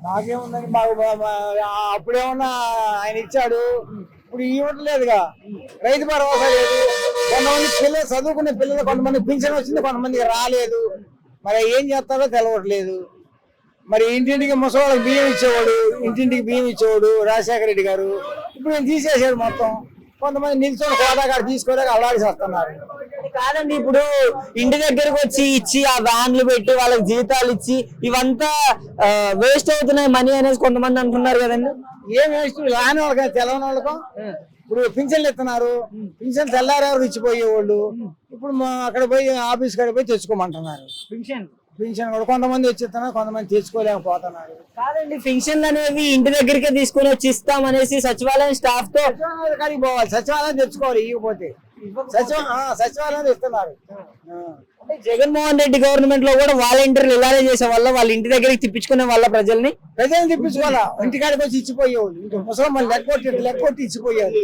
మాకేముందని అప్పుడేమన్నా ఆయన ఇచ్చాడు, ఇప్పుడు ఇవ్వట్లేదుగా. రైతు భరోసా లేదు. కొంతమంది పిల్లలు చదువుకునే పిల్లలు కొంతమంది పింఛన్ వచ్చింది, కొంతమందికి రాలేదు. మరి ఏం చేస్తారో తెలవట్లేదు. మరి ఇంటింటికి ముసలి బియ్యం ఇచ్చేవాడు, ఇంటింటికి బియ్యం ఇచ్చేవాడు రాజశేఖర రెడ్డి గారు. ఇప్పుడు నేను తీసేసాడు మొత్తం. కొంతమంది నిల్చొని హోదాగారు తీసుకోలేక అల్లాడిసి వస్తున్నారు. కాదండి, ఇప్పుడు ఇంటి దగ్గరకు వచ్చి ఇచ్చి ఆ వ్యాన్లు పెట్టి వాళ్ళకి జీతాలు ఇచ్చి ఇవంతా వేస్ట్ అవుతున్నాయి మనీ అనేసి కొంతమంది అంటున్నారు కదండి. ఏం వేస్ట్ రాని వాళ్ళకి తెలవని వాళ్ళకు ఇప్పుడు పింఛన్లు ఇస్తున్నారు. పింఛన్ తెల్లారెవరు ఇచ్చిపోయేవాళ్ళు ఇప్పుడు అక్కడ పోయి ఆఫీస్ కాడ పోయి తెచ్చుకోమంటున్నారు. పింఛన్ కూడా కొంతమంది వచ్చిస్తున్నారు, కొంతమంది తెచ్చుకోలేకపోతున్నారు. కాదండి, పింఛన్లు అనేవి ఇంటి దగ్గరికే తీసుకొని వచ్చి ఇస్తామనేసి సచివాలయం స్టాఫ్ తో కాడికి పోవాలి, సచివాలయం తెచ్చుకోవాలి. ఇవ్వకపోతే సచివాలయం ఇస్తున్నారు. అంటే జగన్మోహన్ రెడ్డి గవర్నమెంట్ లో కూడా వాలంటీర్లు ఇలానే చేసే వల్ల వాళ్ళ ఇంటి దగ్గరికి తిప్పించుకునే వాళ్ళ ప్రజల్ని తిప్పించుకోవాలా. ఇంటికాడికి వచ్చి ఇచ్చిపోయేవాళ్ళు. ముసలమ్మని లెక్కొట్టి ఇచ్చిపోయేది.